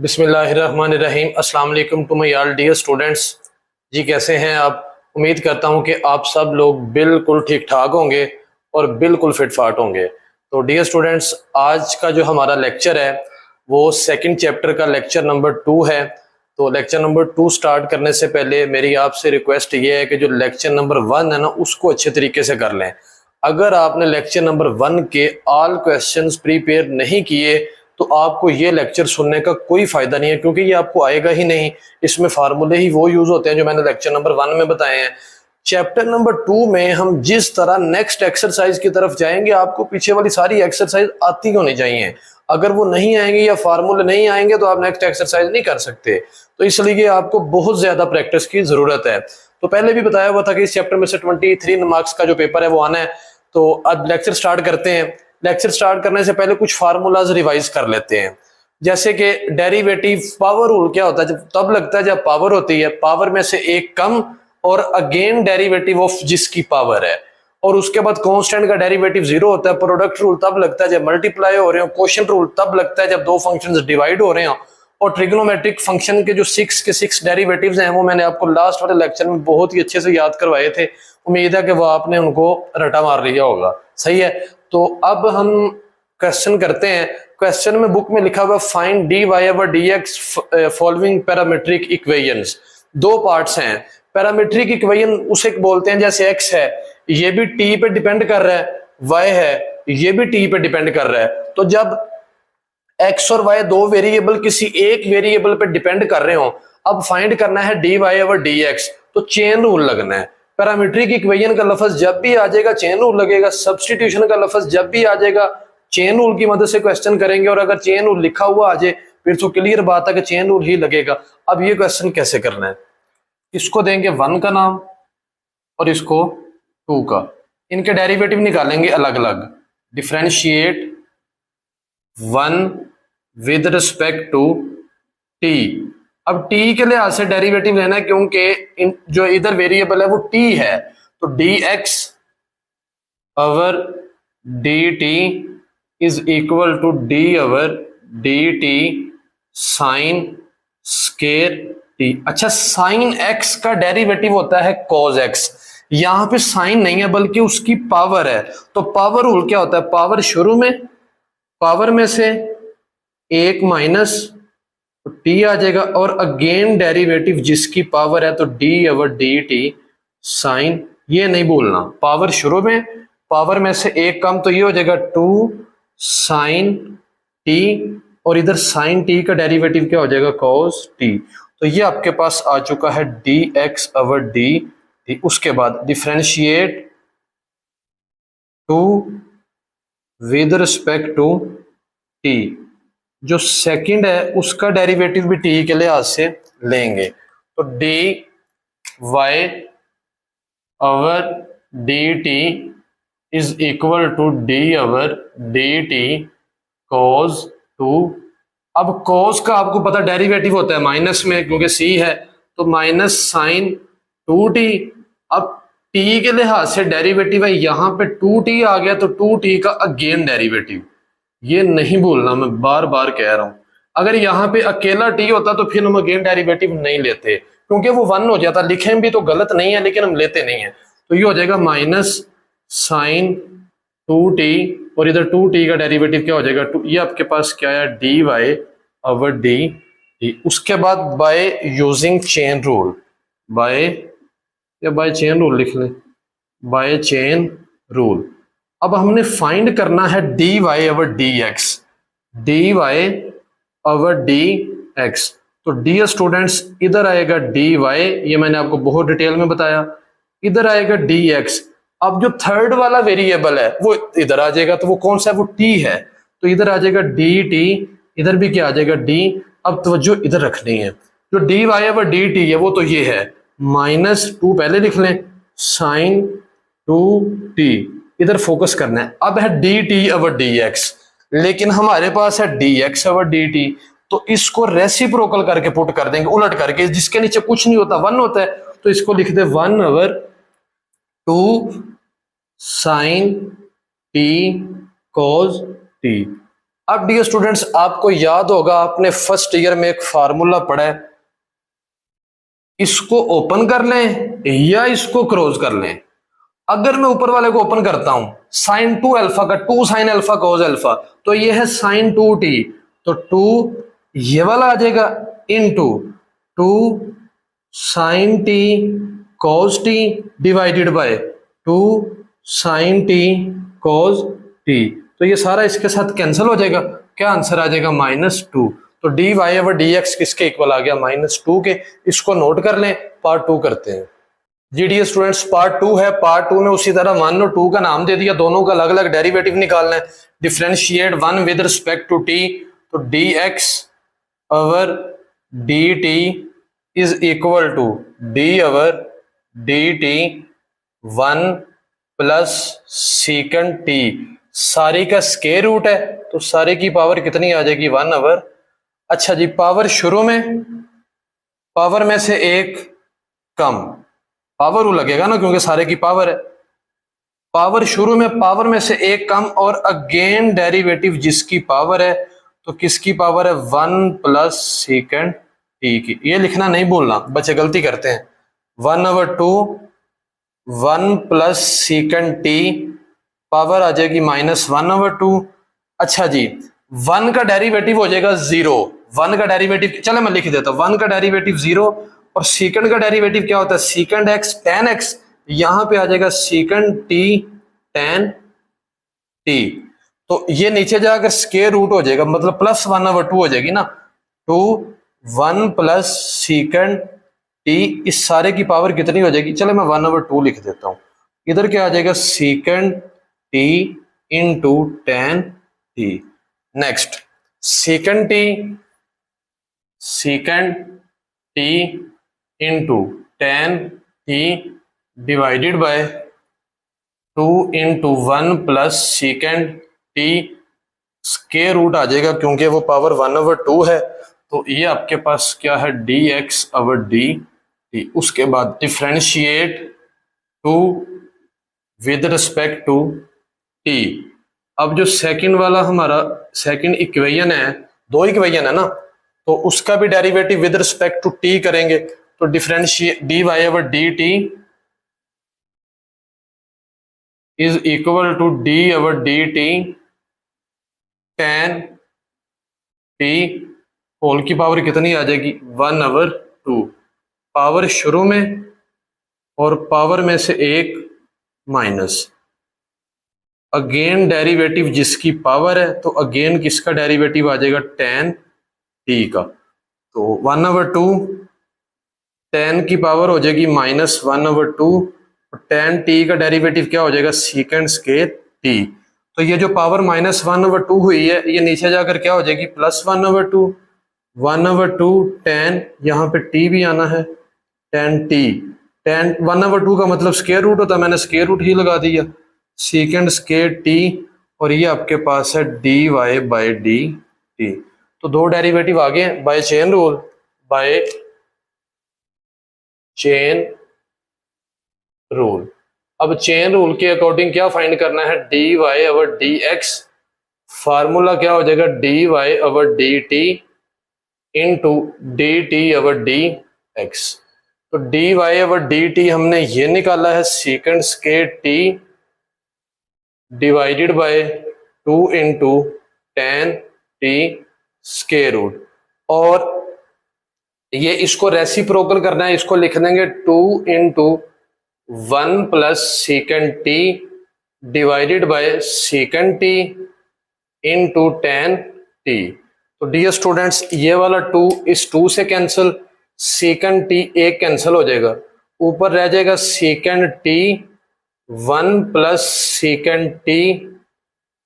बिस्मिल्लाहिर्रहमानिर्रहीम। अस्सलाम वालेकुम to my all dear students. जी कैसे हैं आप? उम्मीद करता हूं कि आप सब लोग बिल्कुल ठीक ठाक होंगे और बिल्कुल फिट फाट होंगे। तो डियर स्टूडेंट्स, आज का जो हमारा लेक्चर है वो सेकंड चैप्टर का लेक्चर नंबर 2 है। तो लेक्चर नंबर 2 स्टार्ट करने से पहले मेरी आपसे रिक्वेस्ट ये है कि जो लेक्चर नंबर 1 है ना, उसको अच्छे तरीके से कर लें। अगर आपने लेक्चर नंबर 1 के ऑल क्वेश्चंस प्रिपेयर नहीं किए तो आपको ये लेक्चर सुनने का कोई फायदा नहीं है, क्योंकि ये आपको आएगा ही नहीं। इसमें फार्मूले ही वो यूज होते हैं जो मैंने लेक्चर नंबर 1 में बताए हैं। चैप्टर नंबर 2 में हम जिस तरह नेक्स्ट एक्सरसाइज की तरफ जाएंगे, आपको पीछे वाली सारी एक्सरसाइज आती होनी चाहिए। अगर वो नहीं आएंगे या फार्मूले नहीं आएंगे तो आप नेक्स्ट एक्सरसाइज नहीं कर सकते। तो इसलिए आपको बहुत ज्यादा प्रैक्टिस की जरूरत है। तो पहले भी बताया हुआ था कि इस चैप्टर में से 23 मार्क्स का जो पेपर है वो आना है। तो अब लेक्चर स्टार्ट करते हैं। लेक्चर स्टार्ट करने से पहले कुछ फार्मूलाज रिवाइज कर लेते हैं। जैसे कि डेरिवेटिव पावर रूल क्या होता है? जब तब लगता है जब पावर होती है, पावर में से एक कम और अगेन डेरिवेटिव ऑफ जिसकी पावर है। और उसके बाद कांस्टेंट का डेरिवेटिव 0 होता है। प्रोडक्ट रूल तब लगता है जब मल्टीप्लाई हो रहे हो। क्वोशिएंट रूल तब लगता है जब दो फंक्शंस डिवाइड हो रहे हो। और ट्रिग्नोमेट्रिक फंक्शन के जो 6 डेरिवेटिव्स हैं वो मैंने आपको लास्ट वाले लेक्चर में बहुत ही अच्छे से याद करवाए थे। उम्मीद है कि वो आपने उनको रटा मार लिया होगा। सही है। तो अब हम क्वेश्चन करते हैं। क्वेश्चन में बुक में लिखा हुआ find d Y over D x following parametric equations. दो पार्ट्स हैं। पैरामीट्रिक इक्वेशन उसे बोलते हैं जैसे एक्स है ये भी टी पे डिपेंड कर रहा है, वाई है ये भी टी पे डिपेंड कर रहा है। तो जब एक्स और वाई दो वेरिएबल किसी एक वेरिएबल पे डिपेंड कर रहे हो, अब फाइंड करना है d Y over D x, तो चेन रूल लगना है। पैरामीट्रिक इक्वेशन का लफ्ज जब भी आ जाएगा चेन रूल लगेगा। सब्स्टिट्यूशन का लफ्ज जब भी आ जाएगा चेन रूल की मदद से क्वेश्चन करेंगे। और अगर चेन रूल लिखा हुआ आ जाए फिर तो क्लियर बात है कि चेन रूल ही लगेगा। अब ये क्वेश्चन कैसे करना है? इसको देंगे 1 का नाम और इसको 2 का। इनके डेरिवेटिव निकालेंगे अलग अलग। Differentiate 1 with respect to t. अब टी के लिहाज से डेरिवेटिव लेना है, क्योंकि जो इधर वेरिएबल है वो टी है। तो d x over D t is equal to d over D t sine square t. अच्छा, साइन एक्स का डेरिवेटिव होता है कॉज एक्स। यहां पे साइन नहीं है बल्कि उसकी पावर है। तो पावर रूल क्या होता है? पावर शुरू में पावर में से एक माइनस तो टी आ जाएगा, और अगेन डेरिवेटिव जिसकी पावर है तो d over D t sine. ये नहीं भूलना, पावर शुरू में पावर में से एक कम, तो ये हो जाएगा 2 साइन टी, और इधर साइन टी का डेरिवेटिव क्या हो जाएगा? Cos t. तो ये आपके पास आ चुका है D x over D t. उसके बाद differentiate 2 with respect to t. जो सेकंड है उसका डेरिवेटिव भी टी के लिहाज से लेंगे। तो D Y over D t is equal to d over D t cos 2। अब कॉस का आपको पता डेरिवेटिव होता है माइनस में, क्योंकि सी है तो माइनस साइन 2t। अब t के लिहाज से डेरिवेटिव है, यहां पे 2t आ गया तो 2t का अगेन डेरिवेटिव। ये नहीं भूलना, मैं बार बार कह रहा हूं। अगर यहाँ पे अकेला t होता तो फिर हम अगेन डेरिवेटिव नहीं लेते, क्योंकि वो 1 हो जाता। लिखें भी तो गलत नहीं है लेकिन हम लेते नहीं है। तो ये हो जाएगा माइनस साइन 2t, और इधर 2t का डेरिवेटिव क्या हो जाएगा? 2। ये आपके पास क्या है? D Y over D t. उसके बाद by using chain rule, by या बाय चेन रूल लिख लें, बाय चेन रूल। अब हमने फाइंड करना है d Y over D x, D Y over D x. तो डियर स्टूडेंट्स, इधर आएगा डी वाई, ये मैंने आपको बहुत डिटेल में बताया। इधर आएगा डी एक्स। अब जो थर्ड वाला वेरिएबल है वो इधर आ जाएगा, तो वो कौन सा है? वो टी है। तो इधर आ जाएगा डी टी, इधर भी क्या आ जाएगा? डी। अब तवज्जो इधर रखनी है, जो d Y over D T है वो तो ये है -2, पहले लिख लें, साइन 2t। इधर फोकस करना है। अब है D T over D x, लेकिन हमारे पास है D x over D T. तो इसको रेसिप्रोकल करके पुट कर देंगे, उलट करके। जिसके नीचे कुछ नहीं होता 1 होता है, तो इसको लिख दे 1 over 2 sine t cos t. अब डियर स्टूडेंट्स, आपको याद होगा आपने फर्स्ट ईयर में एक फार्मूला पढ़ा है, इसको ओपन कर लें या इसको क्लोज कर लें। अगर मैं ऊपर वाले को ओपन करता हूं, साइन 2 अल्फा का 2 साइन अल्फा कोस अल्फा, तो ये है साइन 2t, तो 2 ये वाला आ जाएगा into 2 sine t cos t divided by 2 sine t cos t। तो ये सारा इसके साथ कैंसिल हो जाएगा, क्या आंसर आ जाएगा -2। तो dy ओवर dx किसके इक्वल आ गया, -2 के। इसको नोट कर लें, पार्ट 2 करते हैं। जी डियर स्टूडेंट्स, पार्ट 2 है। पार्ट 2 में उसी तरह 1 और 2 का नाम दे दिया, दोनों का अलग अलग डेरिवेटिव निकालना है। Differentiate 1 with respect to t, तो dx over dt is equal to d over dt 1 plus second t। सारी का स्क्वायर रूट है, तो सारी की पावर कितनी आ जाएगी, 1 ओवर। अच्छा जी, पावर शुरू में पावर में से एक कम, पावर वो लगेगा ना क्योंकि सारे की पावर है। पावर शुरू में पावर में से एक कम और अगेन डेरिवेटिव जिसकी पावर है, तो किसकी पावर है, 1 प्लस सेकंड टी की। ये लिखना नहीं भूलना, बच्चे गलती करते हैं। 1 over 2 1 plus second T, power आ जाएगी -1 ओवर 2। अच्छा जी, 1 का डेरिवेटिव हो जाएगा 0। 1 का डेरिवेटिव, चलो मैं लिख देता हूं, 1 का डेरिवेटिव 0 और सेकंड का डेरिवेटिव क्या होता है, सेकंड x tan x, यहां पे आ जाएगा सेकंड t tan t। तो ये नीचे जाकर स्क्वायर रूट हो जाएगा, मतलब +1 ओवर 2 हो जाएगी ना। 2 1 प्लस सेकंड t, इस सारे की पावर कितनी हो जाएगी, चलो मैं 1 ओवर 2 लिख देता हूं। इधर क्या आ जाएगा, second t into tan t। Next second t into tan t divided by 2 into 1 plus second t, square root आ जाएगा क्योंकि वो पावर 1 ओवर 2 है। तो ये आपके पास क्या है, dx ओवर dt। उसके बाद differentiate 2 with respect to t। अब जो सेकंड वाला हमारा सेकंड इक्वेशन है, 2 इक्वेशन है ना, तो उसका भी derivative with respect to t करेंगे। तो differentiate dy over dt is equal to d over dt tan t whole की पावर कितनी आ जाएगी, 1 ओवर 2। पावर शुरू में और पावर में से एक माइनस, अगेन डेरिवेटिव जिसकी पावर है, तो अगेन किसका डेरिवेटिव आ जाएगा, tan t का। तो 1 ओवर 2 tan की पावर हो जाएगी -1 ओवर 2, tan t का डेरिवेटिव क्या हो जाएगा, सेकंड स्क्वायर t। तो ये जो पावर -1 ओवर 2 हुई है, ये नीचे जाकर क्या हो जाएगी, +1 ओवर 2। 1 ओवर 2 tan, यहाँ पे t भी आना है, tan t। tan 1 ओवर 2 का मतलब स्क्वायर रूट होता है, मैंने स्क्वायर रूट ही लगा दिया, सेकंड स्क्वायर t, और ये आपके पास है dy बाय dt। तो 2 डेरिवेटिव आ गए by chain rule, by chain rule. अब चेन रूल के अकॉर्डिंग क्या फाइंड करना है, dy ओवर dx, फार्मूला क्या हो जाएगा, dy over dt into dt over dx। तो dy ओवर dt हमने ये निकाला है, second square t divided by 2 into tan t square root, और ये इसको रेसिप्रोकल करना है, इसको लिख देंगे 2 into 1 plus second t divided by second t into tan t। तो डियर स्टूडेंट्स, ये वाला 2 इस 2 से कैंसिल, सेकंड t एक कैंसिल हो जाएगा, ऊपर रह जाएगा second t 1 plus second t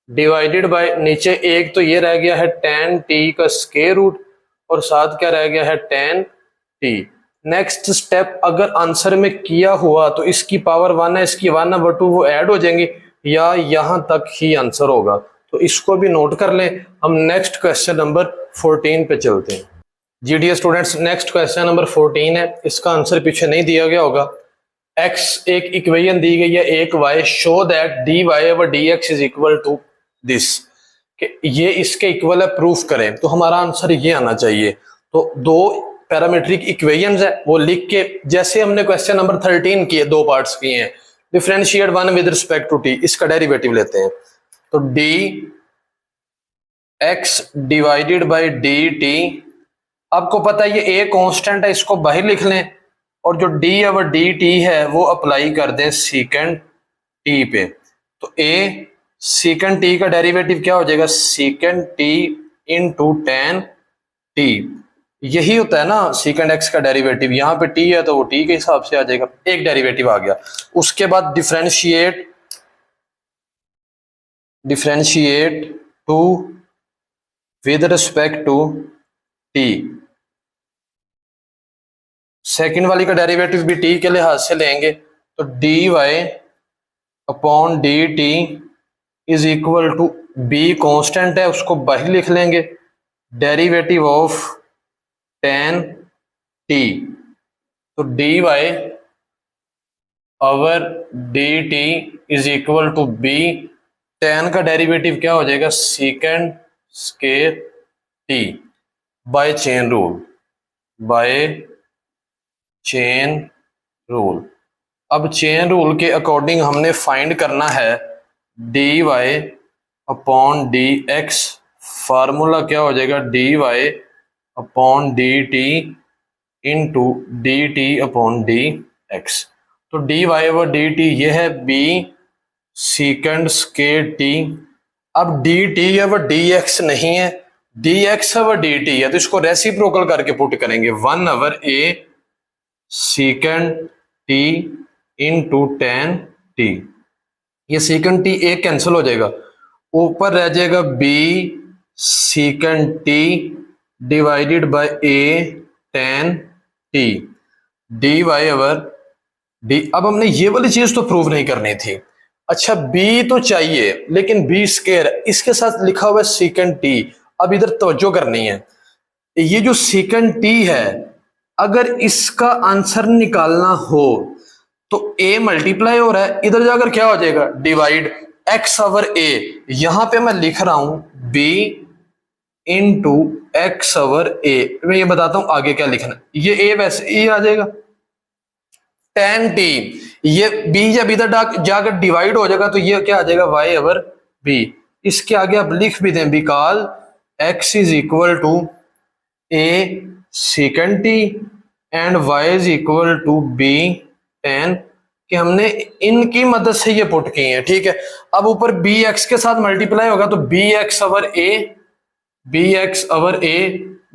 divided bye, नीचे एक तो ये रह गया है tan t का स्क्वायर रूट, और साथ क्या रह गया है, tan t। नेक्स्ट स्टेप अगर आंसर में किया हुआ तो इसकी पावर 1 है, इसकी 1 ओवर 2 वो ऐड हो जाएंगे, या यहां तक ही आंसर होगा। तो इसको भी नोट कर लें। हम नेक्स्ट क्वेश्चन नंबर 14 पे चलते हैं। जी dear students, next question number 14 है, इसका आंसर पीछे नहीं दिया गया होगा। x एक इक्वेशन दी गई है, एक y, show that dy over dx is equal to this. कि ये इसके इक्वल है, प्रूफ करें, तो हमारा आंसर ये आना चाहिए। तो दो पैरामीट्रिक इक्वेशंस है वो लिख के, जैसे हमने क्वेश्चन नंबर 13 किए, दो पार्ट्स किए हैं, differentiate one with respect to t, इसका डेरिवेटिव लेते हैं। तो d x divided by d t, आपको पता है ये ए कांस्टेंट है, इसको बाहर लिख लें, और जो डी और डी टी है वो अप्लाई कर दें सीकेंड टी पे। तो ए सीकेंड टी का डेरिवेटिव क्या हो जाएगा, सीकेंड टी इंटू टेन टी, यही होता है ना सीकेंड एक्स का डेरिवेटिव, यहाँ पे टी है तो वो टी के हिसाब से आ जाएगा, एक डेरिवेटिव आ गया। उसके बाद differentiate to with respect to t, second वाली का डेरिवेटिव भी टी के लिहाज से लेंगे, तो D y upon d t is equal to, b constant है उसको बाहर लिख लेंगे, डेरिवेटिव ऑफ टेन टी, तो D Y over D t is equal to b, tan का डेरिवेटिव क्या हो जाएगा, second square t, by chain rule. अब चेन रूल के अकॉर्डिंग हमने फाइंड करना है d y upon D x, formula क्या हो जाएगा, d y upon d t into D T upon D x. तो D Y over D T ये है बी सीकेंड स्केयर टी, अब D T over D X नहीं है, D x over D T है, तो इसको रेसिप्रोकल करके पुट करेंगे, 1 over A सीकेंड T into tan T, ये सीकेंड टी एक कैंसिल हो जाएगा, ऊपर रह जाएगा b second t divided by a tan t d Y over d. अब हमने ये वाली चीज तो प्रूव नहीं करनी थी, अच्छा बी तो चाहिए लेकिन बी स्केयर, इसके साथ लिखा हुआ है सीकेंड टी। अब इधर तवज्जो करनी है, ये जो सीकेंड टी है अगर इसका आंसर निकालना हो तो ए मल्टीप्लाई हो रहा है, इधर जाकर क्या हो जाएगा, डिवाइड एक्स ओवर ए, यहां पे मैं लिख रहा हूं बी इंटू एक्स ओवर ए, मैं ये बताता हूं आगे क्या लिखना, ये ए वैसे ए आ जाएगा, टेन टी, ये बी जब इधर जाकर डिवाइड हो जाएगा तो ये क्या आ जाएगा, वाई ओवर बी, इसके आगे आप लिख भी दें because x is equal to a सीकेंड t and y is equal to b tan, कि हमने इनकी मदद से ये पुट किए हैं, ठीक है। अब ऊपर बी एक्स के साथ मल्टीप्लाई होगा तो b x over a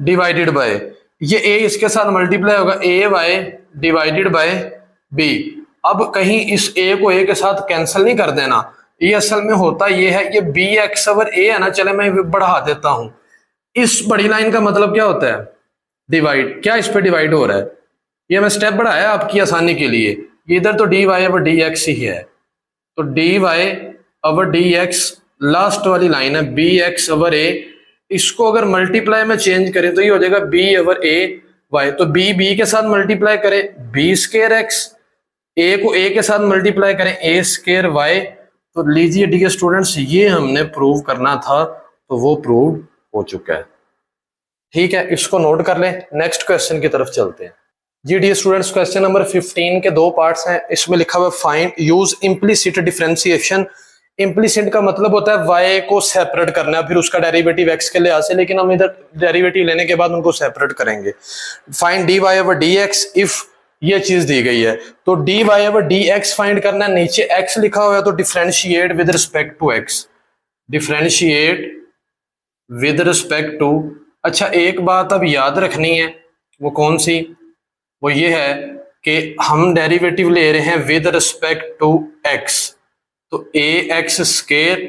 divided by, ये ए इसके साथ मल्टीप्लाई होगा a y divided by b. अब कहीं इस ए को ए के साथ कैंसिल नहीं कर देना, ये असल में होता ये है, ये बी एक्स ओवर ए है ना, चले मैं बढ़ा देता हूं, इस बड़ी लाइन का मतलब क्या होता है, डिवाइड, क्या इस पे डिवाइड हो रहा है, ये मैं स्टेप बढ़ाया आपकी आसानी के लिए, इधर तो D Y over D X ही है, तो D Y over D X last वाली लाइन है, बी एक्स ओवर ए, इसको अगर मल्टीप्लाई में चेंज करें तो ये हो जाएगा बी ओवर ए वाई, तो बी के साथ मल्टीप्लाई करें बी स्केयर एक्स, ए को ए के साथ मल्टीप्लाई करें ए स्केयर वाई। तो लीजिए डियर स्टूडेंट्स, ये हमने प्रूव करना था तो वो प्रूव हो चुका है, ठीक है, इसको नोट कर लें। नेक्स्ट क्वेश्चन की तरफ चलते हैं जी डियर स्टूडेंट्स। क्वेश्चन नंबर 15 के दो पार्ट्स हैं, इसमें लिखा हुआ find use implicit differentiation. Implicit का मतलब होता है वाई को सेपरेट करना है, फिर उसका डेरिवेटिव एक्स के लिहाज से, लेकिन हम इधर डेरिवेटिव लेने के बाद उनको सेपरेट करेंगे। Find d Y over D x if ये चीज दी गई है, तो D Y over D x find करना है, नीचे एक्स लिखा हुआ है तो differentiate with respect to x, differentiate with respect to. अच्छा एक बात अब याद रखनी है, वो कौन सी, वो ये है कि हम डेरिवेटिव ले रहे हैं विद रिस्पेक्ट टू एक्स, तो A X square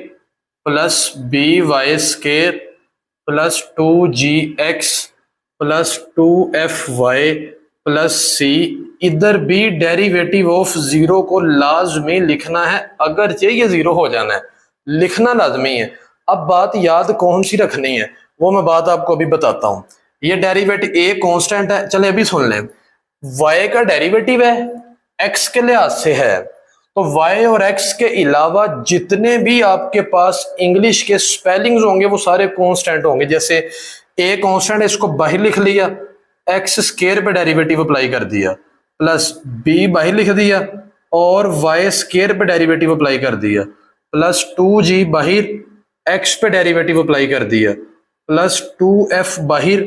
plus B Y square plus 2gx plus 2fy plus C, इधर भी डेरिवेटिव ऑफ जीरो को लाजमी लिखना है, अगर ये जीरो हो जाना है लिखना लाजमी है। अब बात याद कौन सी रखनी है वो मैं बात आपको अभी बताता हूं। ये डेरिवेटिव ए कांस्टेंट है, चले अभी सुन लें, y का डेरिवेटिव है x के लिहाज से है, तो y और x के अलावा जितने भी आपके पास इंग्लिश के स्पेलिंग्स होंगे वो सारे कांस्टेंट होंगे। जैसे a कांस्टेंट है, इसको बाहर लिख लिया, x स्क्वायर पे डेरिवेटिव अप्लाई कर दिया, प्लस b बाहर लिख दिया और y स्क्वायर पे डेरिवेटिव अप्लाई कर दिया, प्लस 2g बाहर x पे डेरिवेटिव अप्लाई कर दिया, प्लस 2f बाहर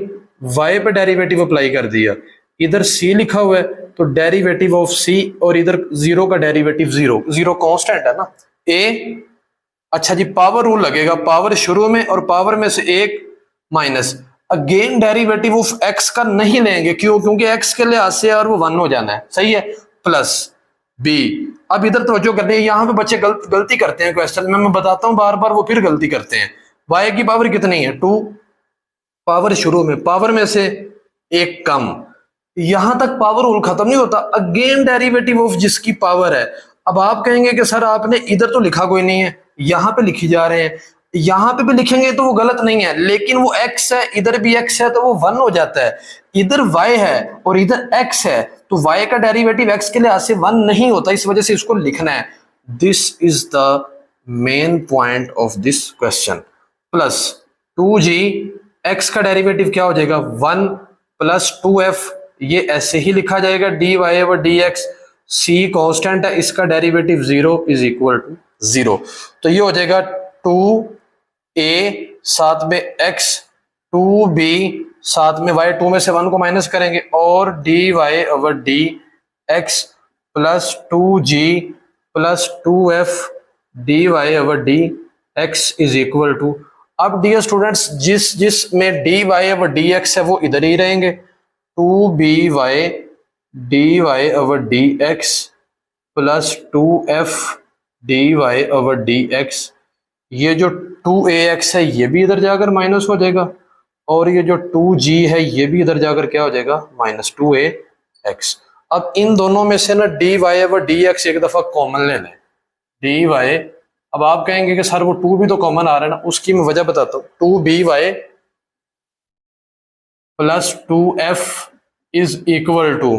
y पे डेरिवेटिव अप्लाई कर दिया। इधर c लिखा हुआ है तो डेरिवेटिव ऑफ c, और इधर जीरो का डेरिवेटिव जीरो, जीरो कांस्टेंट है ना a। अच्छा जी, पावर रूल लगेगा, पावर शुरू में और पावर में से एक minus. Again derivative of x का नहीं लेंगे, क्यों? क्योंकि x के लिहाज से और वो 1 हो जाना है, सही है। प्लस b, अब इधर तवज्जो करनी है, यहाँ पे बच्चे गलती करते हैं क्वेश्चन में, मैं बताता हूं बार बार, वो फिर गलती करते हैं। y की पावर कितनी है? 2, पावर शुरू में, पावर में से एक कम, यहां तक पावर रूल खत्म नहीं होता। अगेन डेरिवेटिव ऑफ जिसकी पावर है। अब आप कहेंगे कि सर आपने इधर तो लिखा कोई नहीं है, यहां पे लिखी जा रहे हैं, यहां पे भी लिखेंगे तो वो गलत नहीं है, लेकिन वो x है, इधर भी x है तो वो 1 हो जाता है। इधर y है और इधर x है तो y का डेरिवेटिव x के लिहाज से 1 नहीं होता, इस वजह से इसको लिखना है। This is the main point of this question. Plus 2g, x का डेरिवेटिव क्या हो जाएगा? 1 प्लस 2f, ये ऐसे ही लिखा जाएगा dy over dx। c constant है, इसका डेरिवेटिव 0 इज इक्वल टू 0, तो ये हो जाएगा 2a साथ में x, 2b साथ में y, 2 में से 1 को माइनस करेंगे, और dy over dx plus 2g plus 2f dy over dx is equal to. अब डियर स्टूडेंट्स, जिस में dy ओवर dx है वो इधर ही रहेंगे, 2by dy over dx plus 2f dy over dx। ये जो 2ax है ये भी इधर जाकर माइनस हो जाएगा, और ये जो 2g है ये भी इधर जाकर क्या हो जाएगा? Minus 2ax। अब इन दोनों में से ना dy ओवर dx एक दफा कॉमन ले लें, dy। अब आप कहेंगे कि सर वो 2 भी तो कॉमन आ रहा है ना, उसकी मैं वजह बताता हूँ। 2by plus 2f is equal to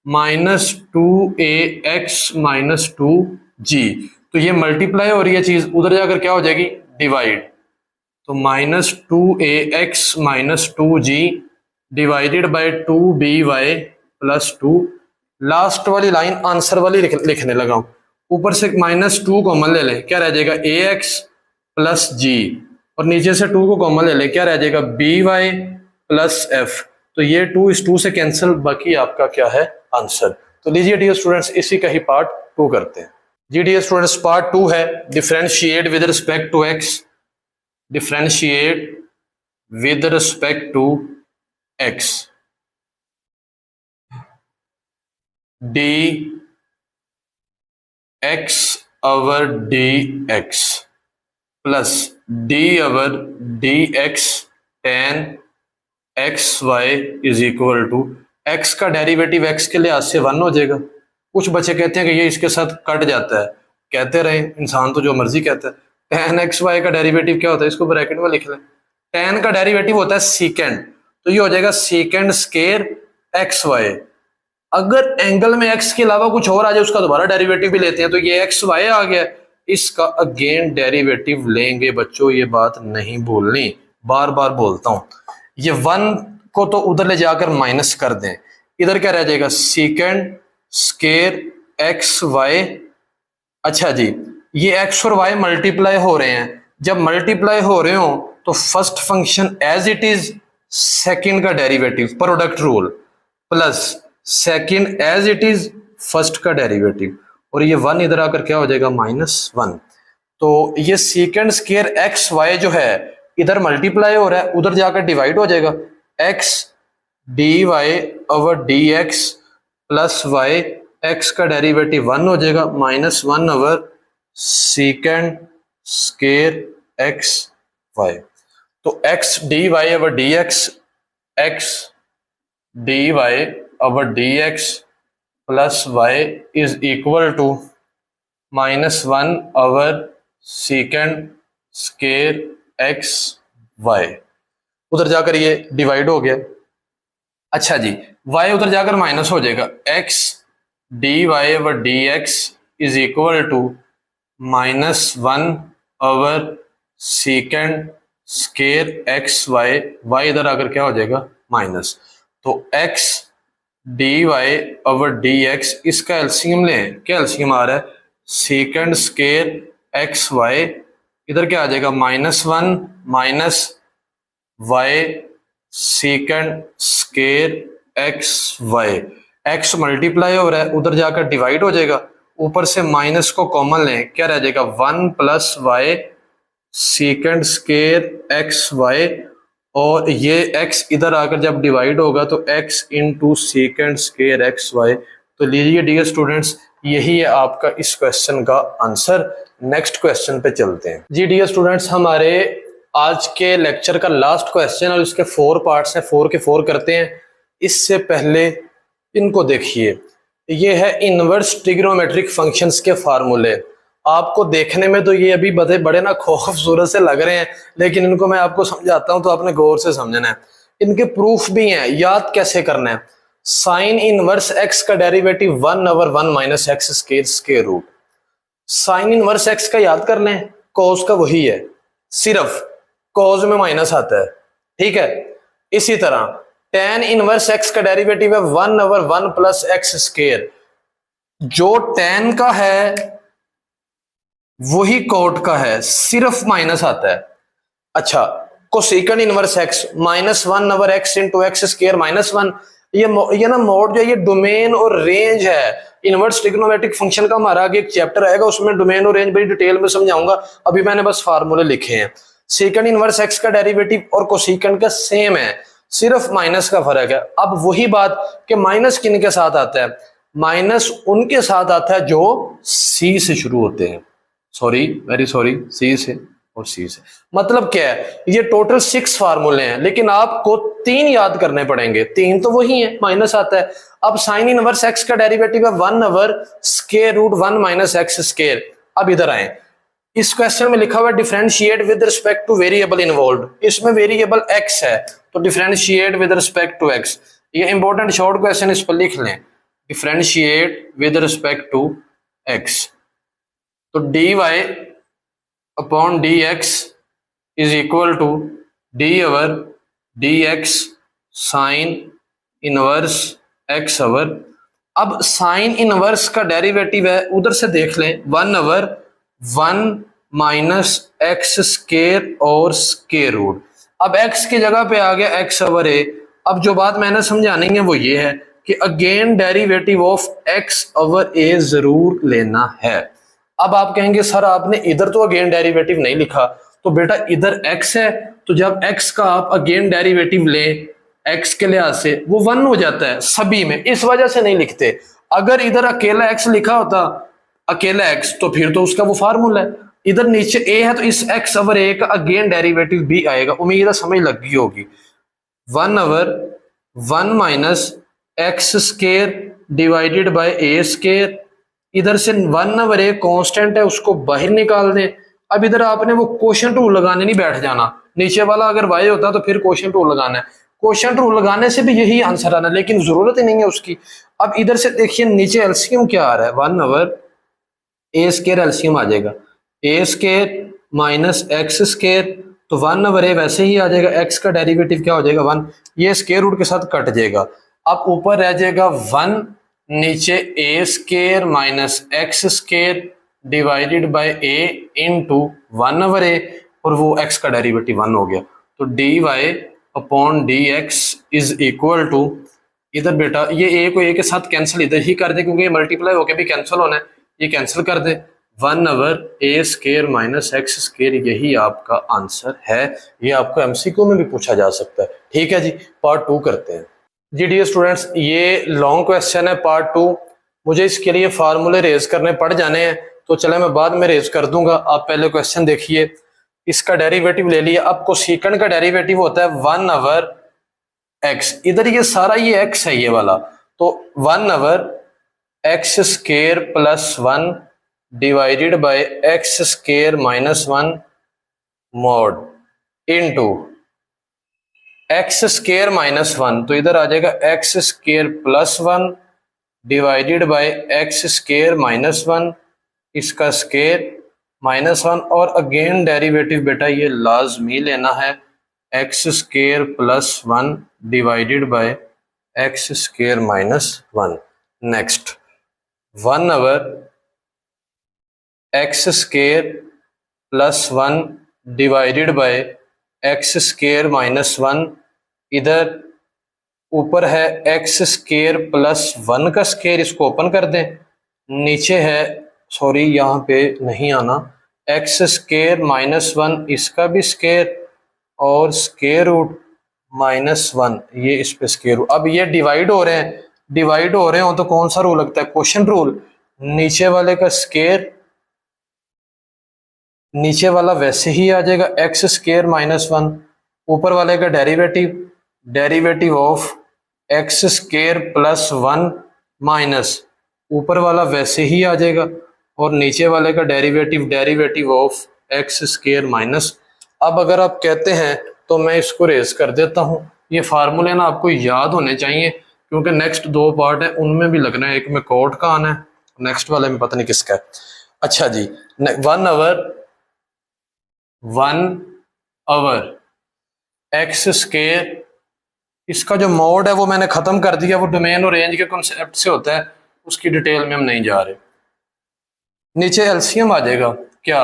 minus 2ax minus 2g, तो ये मल्टीप्लाई हो रही है चीज, उधर जाकर क्या हो जाएगी? डिवाइड, तो minus 2ax minus 2g divided by 2by plus 2। Last वाली लाइन आंसर वाली लिखने लगा हूं, ऊपर से माइनस 2 कॉमन ले लें, क्या रह जाएगा? ax प्लस g, और नीचे से 2 को कॉमन ले लें, क्या रह जाएगा? by plus f। तो ये 2 इस 2 से कैंसिल, बाकी आपका क्या है? आंसर। तो लीजिए डियर स्टूडेंट्स, इसी का ही पार्ट 2 करते हैं। जी डियर स्टूडेंट्स, पार्ट 2 है differentiate with respect to x। Differentiate with respect to x, d x over D x plus d over D x tan x y is equal to, x का derivative x के लिहाज से 1 हो जाएगा। कुछ बच्चे कहते हैं कि ये इसके साथ कट जाता है, कहते रहे, इंसान तो जो मर्जी कहता है। टेन एक्स वाई का डेरिवेटिव क्या होता है? इसको ब्रैकेट में लिख लें, टेन का डेरिवेटिव होता है सीकेंड, तो ये हो जाएगा सीकेंड स्केयर एक्स वाई। अगर एंगल में एक्स के अलावा कुछ और आ जाए उसका दोबारा डेरिवेटिव भी लेते हैं, तो ये एक्स वाई आ गया, इसका अगेन डेरिवेटिव लेंगे बच्चों, ये बात नहीं भूलनी, बार बार बोलता हूं। ये 1 को तो उधर ले जाकर माइनस कर दें, इधर क्या रह जाएगा? Second square x y. अच्छा जी, ये एक्स और वाई मल्टीप्लाई हो रहे हैं, जब मल्टीप्लाई हो रहे हो तो first function as it is, second का derivative, product rule, plus second as it is, first का डेरिवेटिव, और ये 1 इधर आकर क्या हो जाएगा? -1। तो ये सेकंड स्केयर एक्स वाई जो है इधर मल्टीप्लाई हो रहा है, उधर जाकर डिवाइड हो जाएगा, X D Y over D x plus Y, X का डेरिवेटिव 1 हो जाएगा, -1 over second square x Y. तो X D Y over D X, X D Y over D x plus Y is equal to -1 over second square x Y. उधर जाकर ये divide हो गया। अच्छा जी, y उधर जाकर माइनस हो जाएगा, X D Y over D X is equal to -1/सेकेंड स्केयर एक्स वाई, वाई इधर आकर क्या हो जाएगा माइनस, तो x dy/dx, इसका एलसीएम लें, क्या एलसीएम आ रहा है, सेकेंड स्केयर एक्स वाई, इधर क्या आ जाएगा -1 minus y second square x y, x multiply हो रहा है उधर जाकर डिवाइड हो जाएगा, ऊपर से माइनस को कॉमन लें, क्या रह जाएगा 1 + y second square x y, और ये x इधर आकर जब डिवाइड होगा तो x into second square x Y. तो लीजिए डियर स्टूडेंट्स, यही है आपका इस क्वेश्चन का आंसर। नेक्स्ट क्वेश्चन पे चलते हैं जी डियर स्टूडेंट्स, हमारे आज के लेक्चर का लास्ट क्वेश्चन और इसके 4 पार्ट्स हैं, 4 के 4 करते हैं। इससे पहले इनको देखिए, ये है इनवर्स ट्रिग्नोमेट्रिक फंक्शंस के फार्मूले। आपको देखने में तो ये अभी बड़े ना खूबसूरत से लग रहे हैं, लेकिन इनको मैं आपको समझाता हूं तो आपने गौर से समझना है। इनके प्रूफ भी हैं, याद कैसे करना है। साइन इनवर्स एक्स का derivative 1/1 - x square root. Sine inverse x का याद करना है, कॉस का वही है, सिर्फ कॉस में माइनस आता है, ठीक है। इसी तरह टेन इनवर्स एक्स का डेरिवेटिव है 1/1 + एक्स स्क्वायर, जो टेन का है वही कोट का है, सिर्फ माइनस आता है। अच्छा, cosecant inverse X -1/x × x square -1, ये ना मोड जो ये डोमेन और रेंज है। इनवर्स ट्रिग्नोमेट्रिक फंक्शन का हमारा आगे एक चैप्टर आएगा, उसमें डोमेन और रेंज बड़ी डिटेल में समझाऊंगा, अभी मैंने बस फार्मूले लिखे हैं। सेकंड इनवर्स एक्स का डेरिवेटिव और कोसेकंड का सेम है, सिर्फ माइनस का फर्क है। अब वही बात कि माइनस किन के साथ आता है, माइनस उनके साथ आता है जो सी से शुरू होते हैं, सॉरी वेरी सॉरी, सी से और सी से। मतलब क्या है, ये टोटल 6 फार्मूले हैं, लेकिन आपको 3 याद करने पड़ेंगे। 3 तो वही है, माइनस आता है। अब साइन इनवर्स एक्स का डेरिवेटिव है 1/√1 - एक्स स्क्वायर। अब इधर आए, इस क्वेश्चन में लिखा हुआ है differentiate with respect to variable involved. इसमें वेरिएबल एक्स है, तो differentiate with respect to x. ये इंपॉर्टेंट शॉर्ट क्वेश्चन, इस पर लिख लें, differentiate with respect to x. तो dy/dx is equal to d/dx sine inverse x over. अब साइन इनवर्स का डेरिवेटिव है, उधर से देख लें, 1/1 - एक्स स्क्वायर और स्क्वायर रूट। अब x की जगह पे आ गया x/a। अब जो बात मैंने समझानी है वो ये है कि अगेन डेरिवेटिव ऑफ x/a जरूर लेना है। अब आप कहेंगे सर आपने इधर तो अगेन डेरिवेटिव नहीं लिखा, तो बेटा इधर x है, तो जब x का आप अगेन डेरिवेटिव लें x के लिहाज से वो 1 हो जाता है सभी में, इस वजह से नहीं लिखते। अगर इधर अकेला x लिखा होता, अकेला x, तो फिर तो उसका वो फार्मूला है। इधर नीचे a है तो इस x/a का अगेन डेरिवेटिव भी आएगा। उम्मीद है समझ लग गई होगी। 1/1 - x square divided by a square. इधर से 1/a कांस्टेंट है, उसको बाहर निकाल दें। अब इधर आपने वो क्वोशिएंट रूल लगाने नहीं बैठ जाना, नीचे वाला अगर y होता तो फिर क्वोशिएंट रूल लगाना है। क्वोशिएंट रूल लगाने से भी यही आंसर आना, लेकिन जरूरत ही नहीं है उसकी। अब इधर से देखिए नीचे एलसीएम क्या आ रहा है, 1/a स्क्वायर एलसीएम आ जाएगा, a square minus x square, तो 1/a वैसे ही आ जाएगा, x का डेरिवेटिव क्या हो जाएगा 1, ये स्क्वायर रूट के साथ कट जाएगा। अब ऊपर रह जाएगा 1, नीचे a square minus x square divided by a into 1/a, और वो x का डेरिवेटिव 1 हो गया। तो dy/dx इज इक्वल टू, इधर बेटा ये a को a के साथ कैंसिल इधर ही कर दे, क्योंकि ये मल्टीप्लाई होकर भी कैंसिल होना है, ये कैंसिल कर दे। 1/a square minus x square, यही आपका आंसर है। ये आपको एमसीक्यू में भी पूछा जा सकता है। ठीक है जी, पार्ट 2 करते हैं जी डियर स्टूडेंट्स। ये लॉन्ग क्वेश्चन है पार्ट 2, मुझे इसके लिए फार्मूले रेज करने पड़ जाने हैं, तो चले मैं बाद में रेज कर दूंगा। आप पहले क्वेश्चन देखिए, इसका डेरिवेटिव ले लिया। अब कोसेकंड का डेरिवेटिव होता है 1/x, इधर ये सारा ये x है ये वाला, तो 1/x square plus 1 divided by x square minus 1 mod into x square minus 1, तो इधर आ जाएगा x square plus 1 divided by x square minus 1 इसका स्केयर -1 और अगेन डेरिवेटिव बेटा ये लाजमी लेना है x square plus 1 divided by x square -1। Next 1 over x square plus 1 divided by x square -1। इधर ऊपर है एक्स स्केयर प्लस 1 का स्केयर, इसको ओपन कर दें। नीचे है, सॉरी यहाँ पे नहीं आना, एक्स स्केयर -1 इसका भी स्केयर और स्केयर रूट -1 ये इस पे स्केयर रूट। अब ये डिवाइड हो रहे हैं, डिवाइड हो रहे हो तो कौन सा रूल लगता है? Quotient rule. नीचे वाले का स्केयर नीचे वाला वैसे ही आ जाएगा एक्स स्केयर -1, ऊपर वाले का derivative, derivative of x square plus 1 minus ऊपर वाला वैसे ही आ जाएगा और नीचे वाले का derivative, derivative of x square minus. अब अगर आप कहते हैं तो मैं इसको रेज कर देता हूं। ये फार्मूले ना आपको याद होने चाहिए क्योंकि नेक्स्ट 2 पार्ट है उनमें भी लगना है, एक में कोट का आना है, नेक्स्ट वाले में पता नहीं किसका है। अच्छा जी, 1 ओवर एक्स स्केयर, इसका जो मोड है वो मैंने खत्म कर दिया, वो डोमेन और रेंज के कॉन्सेप्ट से होता है, उसकी डिटेल में हम नहीं जा रहे। नीचे एलसीएम आ जाएगा क्या,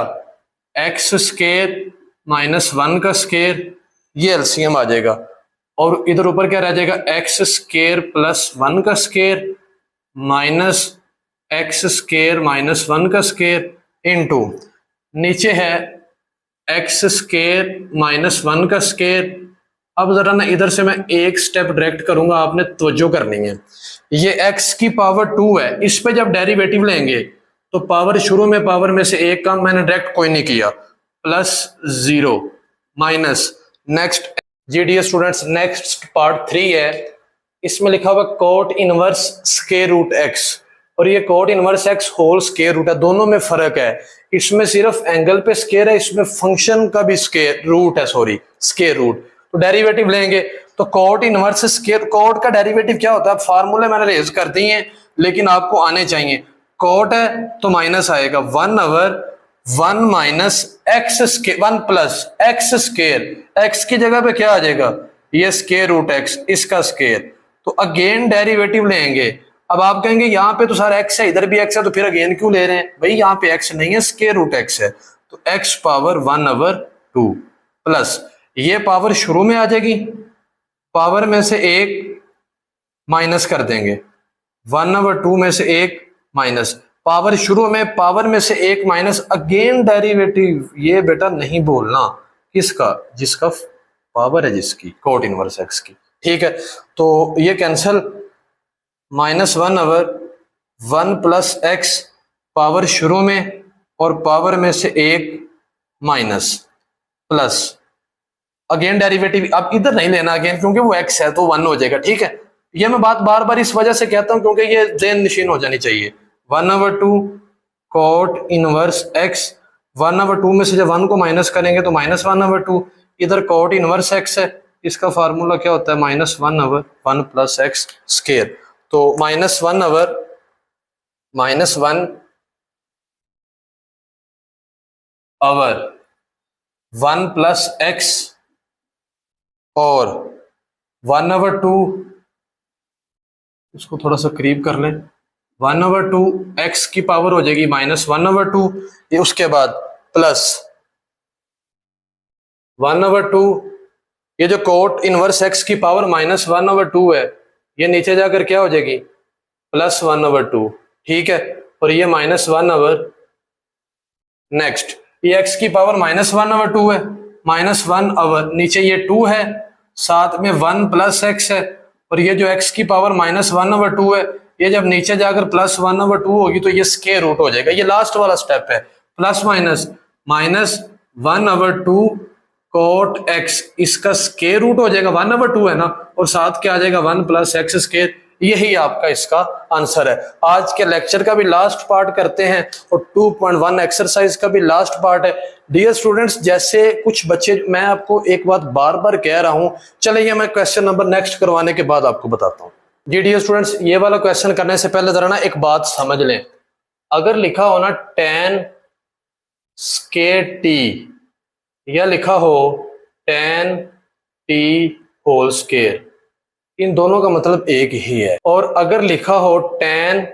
एक्स स्केयर -1 का स्केयर, ये एलसीएम आ जाएगा और इधर ऊपर क्या रह जाएगा, एक्स स्केयर प्लस 1 का स्केयर माइनस एक्स स्केयर -1 का स्केयर इनटू नीचे है एक्स स्केयर -1 का स्केयर। अब जरा ना इधर से मैं एक स्टेप डायरेक्ट करूंगा, आपने तवज्जो करनी है। ये x की पावर 2 है, इस पे जब डेरिवेटिव लेंगे तो पावर शुरू में पावर में से एक काम मैंने डायरेक्ट कोई नहीं किया, +0 माइनस। नेक्स्ट जीडीए स्टूडेंट्स, नेक्स्ट पार्ट 3 है, इसमें लिखा हुआ cot inverse square root x और ये cot inverse x whole square root है, दोनों में फर्क है। इसमें सिर्फ एंगल पे स्क्वायर है, इसमें फंक्शन का भी स्क्वायर रूट है, सॉरी स्क्वायर रूट। तो डेरिवेटिव लेंगे तो कोट इनवर्स स्क्वायर, कोट का डेरिवेटिव क्या होता है, फार्मूले मैंने रेज कर दिए हैं लेकिन आपको आने चाहिए। कोट है तो माइनस आएगा, 1 over 1 minus x square 1 plus x square, x की जगह पे क्या आ जाएगा, ये स्क्वायर रूट एक्स, इसका स्क्वायर। तो अगेन डेरिवेटिव लेंगे। अब आप कहेंगे यहाँ पे तो सारा एक्स है, इधर भी एक्स है, तो फिर अगेन क्यों ले रहे हैं भाई, यहाँ पे एक्स नहीं है, स्क्वायर रूट एक्स है। तो एक्स पावर 1 ओवर 2 प्लस ये पावर शुरू में आ जाएगी, पावर में से एक माइनस कर देंगे, 1 ओवर 2 में से एक माइनस, पावर शुरू में पावर में से एक माइनस, अगेन डेरिवेटिव। ये बेटा नहीं बोलना किसका, जिसका पावर है, जिसकी कोट इनवर्स एक्स की, ठीक है। तो ये cancel, -1 over 1 plus x, power शुरू में और पावर में से एक माइनस, प्लस अगेन डेरिवेटिव। अब इधर नहीं लेना अगेन क्योंकि वो x है तो 1 हो जाएगा, ठीक है। ये मैं बात बार बार इस वजह से कहता हूं क्योंकि ये ज़हन नशीन हो जानी चाहिए। 1 over 2 coat inverse x, 1 over 2 में से जब 1 को माइनस करेंगे तो -1 ओवर 2, इधर कोट इनवर्स x है, इसका फार्मूला क्या होता है, -1 ओवर 1 प्लस एक्स स्क्वायर। तो -1 ओवर -1 प्लस एक्स और 1 ओवर 2, इसको थोड़ा सा करीब कर लें, 1 ओवर 2 एक्स की पावर हो जाएगी -1 ओवर 2, ये उसके बाद प्लस 1 ओवर 2, ये जो कोट इनवर्स एक्स की पावर -1 ओवर 2 है, ये नीचे जाकर क्या हो जाएगी, +1 ओवर 2, ठीक है। और ये -1 ओवर, नेक्स्ट ये एक्स की पावर -1 ओवर 2 है, -1 ओवर नीचे ये 2 है, साथ में 1 प्लस एक्स है, और ये जो x की पावर -1 ओवर 2 है, ये जब नीचे जाकर +1 ओवर 2 होगी तो ये स्क्वायर रूट हो जाएगा। ये लास्ट वाला स्टेप है, plus minus -1 over 2 cot x, इसका स्क्वायर रूट हो जाएगा, 1 ओवर 2 है ना, और साथ क्या आ जाएगा 1 प्लस एक्स स्क्वायर। यही आपका इसका आंसर है। आज के लेक्चर का भी लास्ट पार्ट करते हैं और 2.1 एक्सरसाइज का भी लास्ट पार्ट है। डियर स्टूडेंट्स, जैसे कुछ बच्चे, मैं आपको एक बात बार बार कह रहा हूं, चलिए मैं क्वेश्चन नंबर नेक्स्ट करवाने के बाद आपको बताता हूं। जी डियर स्टूडेंट्स, ये वाला क्वेश्चन करने से पहले जरा ना एक बात समझ लें। अगर लिखा हो ना tan स्केर टी, या लिखा हो tan टी होल स्केर, इन दोनों का मतलब एक ही है। और अगर लिखा हो tan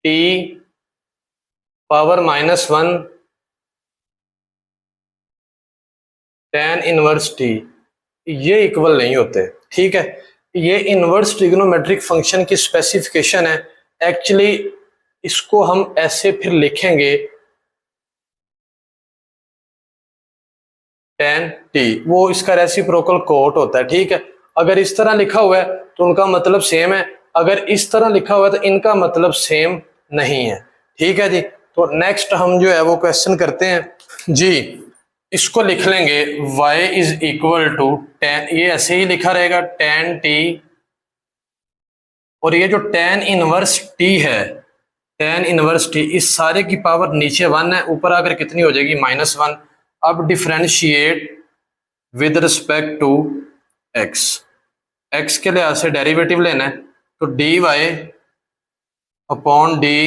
T power -1 tan inverse T, ये इक्वल नहीं होते, ठीक है। ये इनवर्स ट्रिग्नोमेट्रिक फंक्शन की स्पेसिफिकेशन है। एक्चुअली इसको हम ऐसे फिर लिखेंगे tan टी, वो इसका रेसिप्रोकल कोट होता है, ठीक है। अगर इस तरह लिखा हुआ है तो उनका मतलब सेम है, अगर इस तरह लिखा हुआ है तो इनका मतलब सेम नहीं है, ठीक है जी। तो नेक्स्ट हम जो है वो क्वेश्चन करते हैं जी। इसको लिख लेंगे y is equal to tan, ये ऐसे ही लिखा रहेगा tan टी, और ये जो tan इनवर्स t है, tan इनवर्स t, इस सारे की पावर नीचे 1 है, ऊपर आकर कितनी हो जाएगी -1। अब differentiate with respect to x, x के लिहाज से डेरिवेटिव लेना है, तो dy upon d,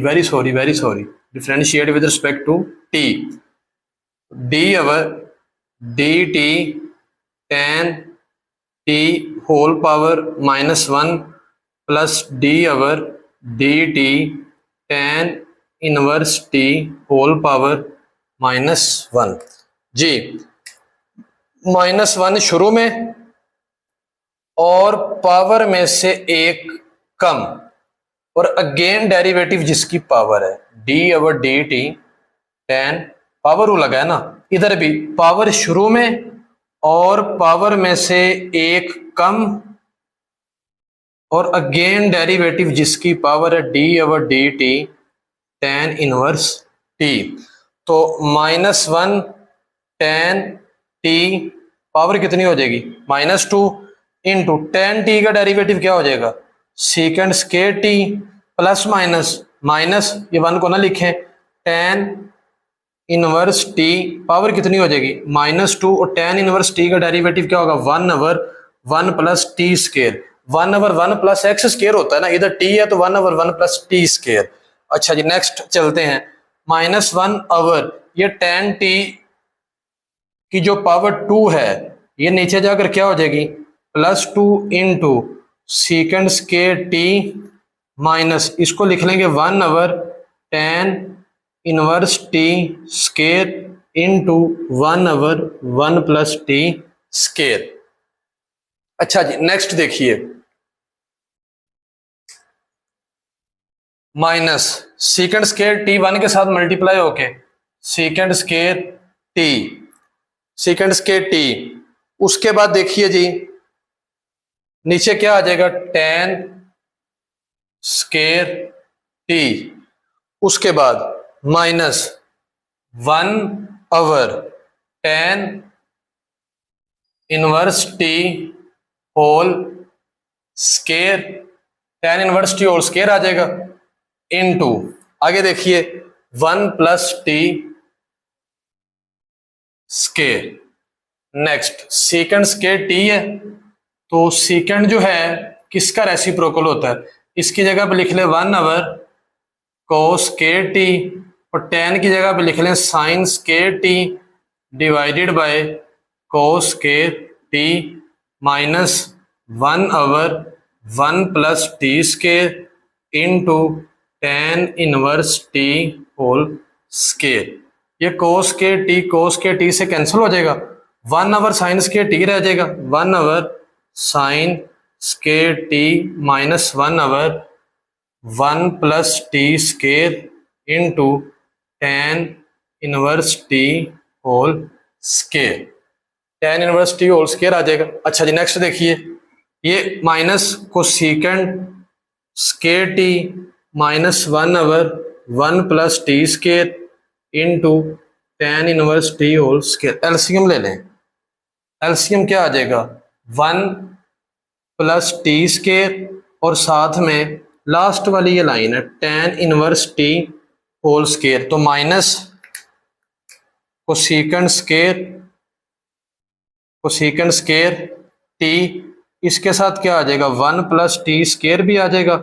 very sorry, differentiate with respect to t, d over D T tan t whole power -1 plus d over D T tan inverse T whole power -1 जी। -1 शुरू में और पावर में से एक कम, और अगेन डेरिवेटिव जिसकी पावर है D over D T tan, power rule लगा है ना, इधर भी पावर शुरू में और पावर में से एक कम, और अगेन डेरिवेटिव जिसकी पावर है D over D T tan inverse T. तो -1 tan टी पावर कितनी हो जाएगी -2 इंटू tan टी का डेरिवेटिव क्या हो जाएगा second square T plus minus ये 1 को ना लिखें, tan इनवर्स टी पावर कितनी हो जाएगी -2, और tan इनवर्स टी का डेरिवेटिव क्या होगा 1 over 1 plus T square, 1 over 1 plus x square होता है ना, इधर टी है तो 1 ओवर 1 प्लस टी स्केयर। अच्छा जी नेक्स्ट चलते हैं, -1 ओवर ये tan टी की जो पावर 2 है ये नीचे जाकर क्या हो जाएगी +2 into second square T minus, इसको लिख लेंगे 1 over tan inverse T square into 1 over 1 plus T square. अच्छा जी नेक्स्ट देखिए, माइनस सेकेंड स्केयर टी 1 के साथ मल्टीप्लाई होके सेकेंड स्केयर टी, उसके बाद देखिए जी नीचे क्या आ जाएगा tan स्केयर टी, उसके बाद -1 over tan inverse T whole square, tan inverse T whole square आ जाएगा इनटू, आगे देखिए 1 plus T square. Next second square T है, तो सेकंड जो है किसका रेसिप्रोकल होता है, इसकी जगह पे लिख ले 1 ओवर कोस स्केयर टी, और tan की जगह पे लिख लें sine square t divided by cos square T minus 1 over 1 plus T square into tan inverse T whole square. ये कोस के टी से कैंसिल हो जाएगा, 1 ओवर साइन स्केयर टी रह जाएगा, 1 over sine square T minus 1 over 1 plus T square into tan inverse T whole square, tan inverse T whole square आ जाएगा। अच्छा जी नेक्स्ट देखिए, ये माइनस को second square T minus 1 over 1 plus T square into tan inverse T whole square, LCM ले लें, LCM क्या आ जाएगा 1 प्लस टी स्केयर, और साथ में लास्ट वाली ये लाइन है tan inverse T whole square, तो माइनस को सेकेंड स्केयर टी, इसके साथ क्या आ जाएगा 1 प्लस टी स्केयर भी आ जाएगा,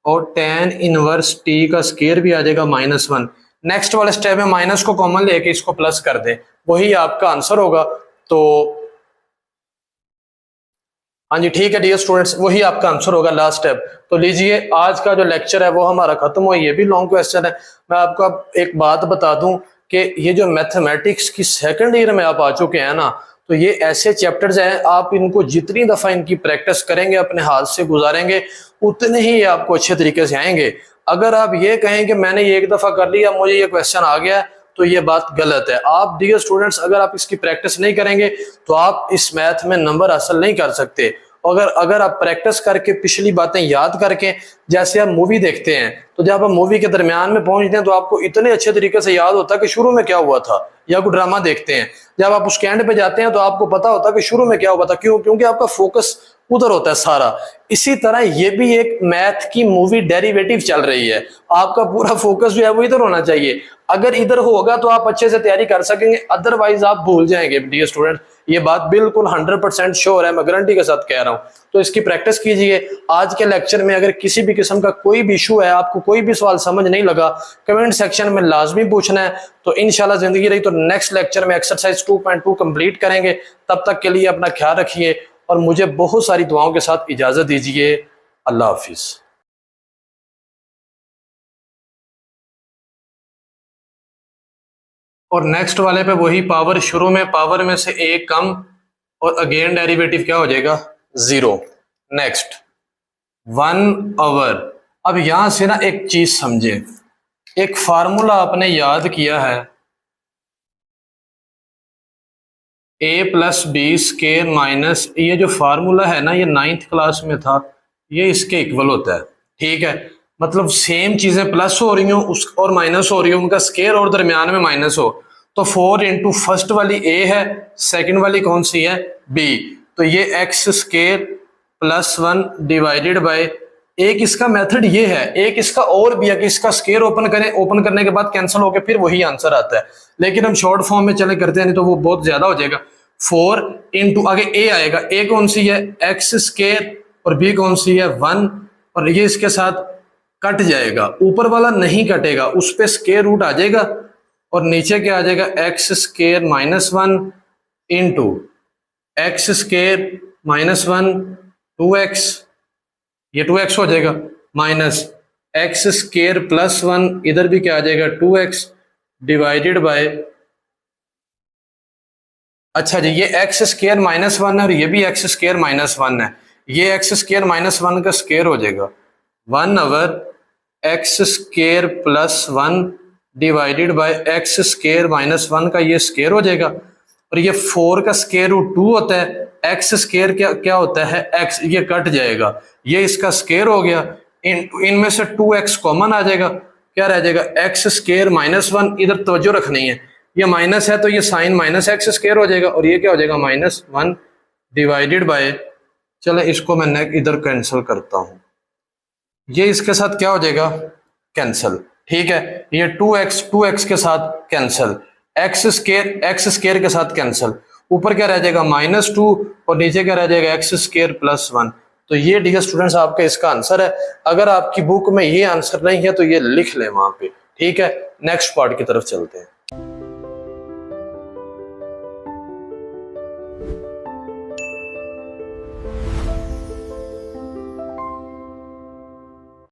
और tan इनवर्स t का स्केयर भी आ जाएगा -1। नेक्स्ट वाले स्टेप में माइनस को कॉमन लेके इसको प्लस कर दे, वही आपका आंसर होगा। तो हाँ जी ठीक है डियर स्टूडेंट्स, वही आपका आंसर होगा लास्ट स्टेप। तो लीजिए आज का जो लेक्चर है वो हमारा खत्म हुआ। ये भी लॉन्ग क्वेश्चन है। मैं आपको अब एक बात बता दूं कि ये जो मैथमेटिक्स की सेकंड ईयर में आप आ चुके हैं ना, तो ये ऐसे चैप्टर्स हैं, आप इनको जितनी दफा इनकी प्रैक्टिस करेंगे, अपने हाथ से गुजारेंगे, उतने ही ये आपको अच्छे तरीके से आएंगे। अगर आप ये कहें कि मैंने ये एक दफा कर लिया, मुझे ये क्वेश्चन आ गया, तो ये बात गलत है। आप डियर स्टूडेंट्स अगर आप इसकी प्रैक्टिस नहीं करेंगे तो आप इस मैथ में नंबर हासिल नहीं कर सकते। अगर आप प्रैक्टिस करके पिछली बातें याद करके, जैसे आप मूवी देखते हैं तो जब आप मूवी के दरमियान में पहुंचते हैं तो आपको इतने अच्छे तरीके से याद होता है कि शुरू में क्या हुआ था, या कोई ड्रामा देखते हैं जब आप उसके एंड पे जाते हैं तो आपको पता होता है कि शुरू में क्या हुआ था। क्यों? क्योंकि आपका फोकस उधर होता है सारा। इसी तरह ये भी एक मैथ की मूवी डेरिवेटिव चल रही है, आपका पूरा फोकस जो है वो इधर होना चाहिए। अगर इधर होगा तो आप अच्छे से तैयारी कर सकेंगे, अदरवाइज आप भूल जाएंगे डियर स्टूडेंट। ये बात बिल्कुल 100% श्योर है, मैं गारंटी के साथ कह रहा हूं। तो इसकी प्रैक्टिस कीजिए। आज के लेक्चर में अगर किसी भी किस्म का कोई भी इशू है, आपको कोई भी सवाल समझ नहीं लगा, कमेंट सेक्शन में लाजमी पूछना है। तो इंशाल्लाह जिंदगी रही तो नेक्स्ट लेक्चर में एक्सरसाइज 2.2 कंप्लीट करेंगे। तब तक के लिए अपना ख्याल रखिए और मुझे बहुत सारी दुआओं के साथ इजाजत दीजिए। अल्लाह हाफिज। और नेक्स्ट वाले पे वही पावर, शुरू में पावर में से एक कम और अगेन डेरिवेटिव क्या हो जाएगा 0। नेक्स्ट 1/। अब यहां से ना एक चीज समझे, एक फार्मूला आपने याद किया है, a+b² माइनस, ये जो फार्मूला है ना ये 9th क्लास में था, ये इसके इक्वल होता है। ठीक है, मतलब सेम चीजें प्लस हो रही हो उस और माइनस हो रही हो, उनका स्केयर और दरमियान में माइनस हो। तो 4 इंटू फर्स्ट वाली a है, सेकंड वाली कौन सी है b, तो ये x² + 1 डिवाइडेड बाय, एक इसका मेथड ये है, एक इसका और भी है कि इसका स्केयर ओपन करें, ओपन करने के बाद कैंसिल होकर फिर वही आंसर आता है, लेकिन हम शॉर्ट फॉर्म में चले करते हैं नहीं तो वो बहुत ज्यादा हो जाएगा। 4 इंटू आगे a आएगा, a कौन सी है x² और b कौन सी है 1, और ये इसके साथ कट जाएगा, ऊपर वाला नहीं कटेगा, उस पे स्केयर रूट आ जाएगा और नीचे क्या आ जाएगा x² - 1 इंटू x² - 1 2x, ये 2x हो जाएगा, माइनस x² + 1, इधर भी क्या आ जाएगा 2x डिवाइडेड बाय, अच्छा जी ये x² - 1 है और ये भी x² - 1 है, ये x² - 1 का स्केयर हो जाएगा 1/x² + 1 डिवाइडेड बाय x² - 1 का ये स्केयर हो जाएगा, और ये 4 का स्केयर रूट 2 होता है, x² क्या होता है x, ये कट जाएगा, ये इसका स्केयर हो गया, इनमें से 2x कॉमन आ जाएगा, क्या रह जाएगा x² - 1, इधर तवज्जो रखनी है, ये माइनस है तो ये साइन -x² हो जाएगा, और ये क्या हो जाएगा -1 डिवाइडेड बाय, चलो इसको मैं इधर कैंसिल करता हूं, ये इसके साथ क्या हो जाएगा कैंसिल। ठीक है, ये 2x के साथ कैंसिल, x² के साथ कैंसिल, ऊपर क्या रह जाएगा -2 और नीचे क्या रह जाएगा x² + 1। तो ये डियर स्टूडेंट्स आपका इसका आंसर है। अगर आपकी बुक में ये आंसर नहीं है तो ये लिख लें वहां पे। ठीक है, नेक्स्ट पार्ट की तरफ चलते हैं।